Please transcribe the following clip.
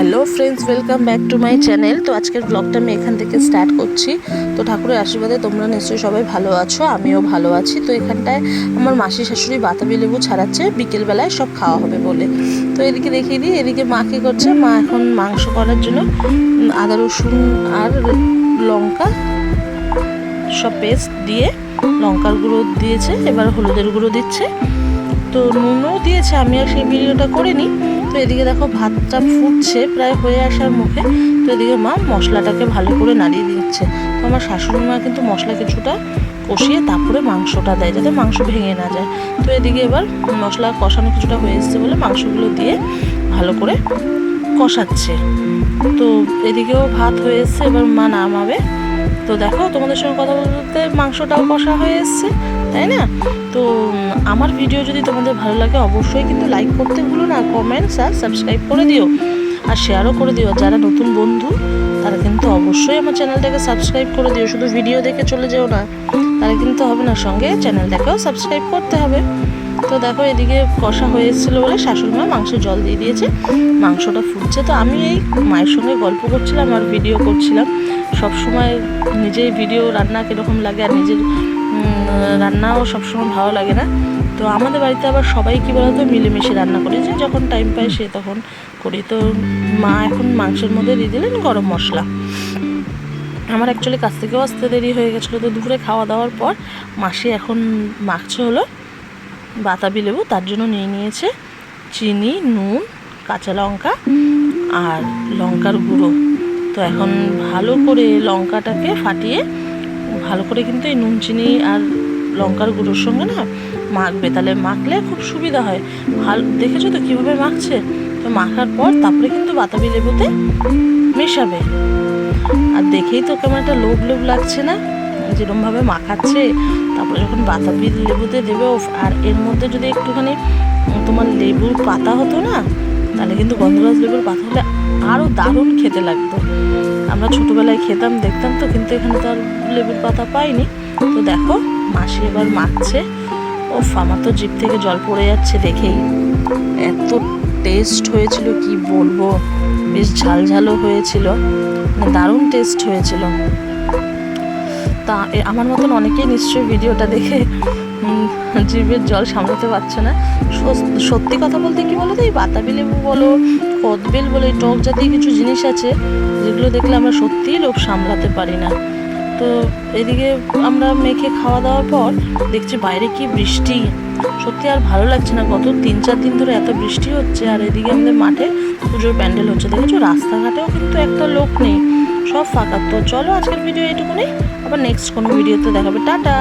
Hello friends, welcome back to my channel. তো আজকের ব্লগটা আমি এখান থেকে স্টার্ট করছি। তো ঠাকুরের আশীর্বাদে তোমরা নিশ্চয়ই সবাই ভালো আছো, আমিও ভালো আছি। তো এখানটায় আমার মাসি শাশুড়ি বাতাবি লেবু ছাড়াচ্ছে, বিকেলবেলায় সব খাওয়া হবে বলে। তো এদিকে দেখিয়ে দিই, এদিকে মা কী করছে। মা এখন মাংস করার জন্য আদা রসুন আর লঙ্কা সব পেস্ট দিয়ে লঙ্কার গুঁড়ো দিয়েছে, এবার হলুদের গুঁড়ো দিচ্ছে, তো নুনও দিয়েছে। আমি আর সেই ভিডিওটা করিনি। তো এদিকে দেখো ভাতটা ফুটছে, প্রায় হয়ে আসার মুখে। তো এদিকে মা মশলাটাকে ভালো করে নাড়িয়ে দিচ্ছে। তো আমার শাশুড়ি মা কিন্তু মশলা কিছুটা কষিয়ে তারপরে মাংসটা দেয়, যাতে মাংস ভেঙে না যায়। তো এদিকে এবার মশলা কষানো কিছুটা হয়ে এসছে বলে মাংসগুলো দিয়ে ভালো করে কষাচ্ছে। তো এদিকেও ভাত হয়ে এসছে, এবার মা নামাবে। তো দেখো, তোমাদের সঙ্গে কথা বলতে মাংসটাও কষা হয়ে এসছে, তাই না? তো আমার ভিডিও যদি তোমাদের ভালো লাগে অবশ্যই কিন্তু লাইক করতে ভুলো না, কমেন্টস আর সাবস্ক্রাইব করে দিও, আর শেয়ারও করে দিও। যারা নতুন বন্ধু তারা কিন্তু অবশ্যই আমার চ্যানেলটাকে সাবস্ক্রাইব করে দিও। শুধু ভিডিও দেখে চলে যেও না, তারা কিন্তু হবে না, সঙ্গে চ্যানেলটাকেও সাবস্ক্রাইব করতে হবে। তো দেখো এদিকে কষা হয়ে এসেছিলো বলে শাশুড়ি মা মাংসের জল দিয়ে দিয়েছে, মাংসটা ফুটছে। তো আমি এই মায়ের সঙ্গে গল্প করছিলাম আর ভিডিও করছিলাম। সবসময় নিজের ভিডিও রান্না কীরকম লাগে, আর নিজের রান্নাও সবসময় ভালো লাগে না। তো আমাদের বাড়িতে আবার সবাই কী বলতো, মিলেমিশে রান্না করি, যে যখন টাইম পাই সে তখন করি। তো মা এখন মাংসের মধ্যে দিয়ে দিলেন গরম মশলা। আমার অ্যাকচুয়ালি কাছ থেকেও আসতে দেরি হয়ে গেছিলো। তো দুপুরে খাওয়া দাওয়ার পর মাসি এখন মাখছে হলো বাতাবি লেবু, তার জন্য নিয়ে নিয়েছে চিনি, নুন, কাঁচা লঙ্কা আর লঙ্কার গুঁড়ো। তো এখন ভালো করে লঙ্কাটাকে ফাটিয়ে ভালো করে কিন্তু এই নুন, চিনি আর লঙ্কার গুঁড়োর সঙ্গে না মাখবে, তাহলে মাখলে খুব সুবিধা হয়। ভালো দেখেছো তো কীভাবে মাখছে। তো মাখার পর তারপরে কিন্তু বাতাবি লেবুতে মেশাবে। আর দেখেই তো কেমন একটা লোভ লোভ লাগছে না, যেরকমভাবে মাখাচ্ছে। তারপরে যখন বাতাবি লেবুতে দেবে, আর এর মধ্যে যদি একটুখানি তোমার লেবুর পাতা হতো না, তাহলে কিন্তু গন্ধরাজ লেবুর পাতা হলে আরও দারুণ খেতে লাগতো। আমরা ছোটোবেলায় খেতাম, দেখতাম তো, কিন্তু এখানে তো আর লেবুর পাতা পাইনি। তো দেখো মাসি এবার মাখছে। ও আমার তো জিভ থেকে জল পড়ে যাচ্ছে দেখেই। এত টেস্ট হয়েছিল কি বলবো, বেশ ঝাল ঝালও হয়েছিল, দারুণ টেস্ট হয়েছিল। তা আমার মতন অনেকেই নিশ্চয়ই ভিডিওটা দেখে জিভের জল সামলাতে পারছে না। সত্যি কথা বলতে কি বলো তো, এই বাতাবি লেবু বলো, কদবেল বলো, এই টক জাতীয় কিছু জিনিস আছে যেগুলো দেখলে আমরা সত্যিই লোভ সামলাতে পারি না। তো এদিকে আমরা মেখে খাওয়া দাওয়ার পর দেখছি বাইরে কি বৃষ্টি, সত্যি আর ভালো লাগছে না। গত 3-4 দিন ধরে এত বৃষ্টি হচ্ছে। আর এদিকে আমাদের মাঠে পুজোর প্যান্ডেল হচ্ছে, দেখেছো রাস্তাঘাটেও কিন্তু একটা লোক নেই, সব ফাঁকা। তো চলো আজকের ভিডিও এটুকুনি, আবার নেক্সট কোনো ভিডিওতে দেখাবে। টাটা।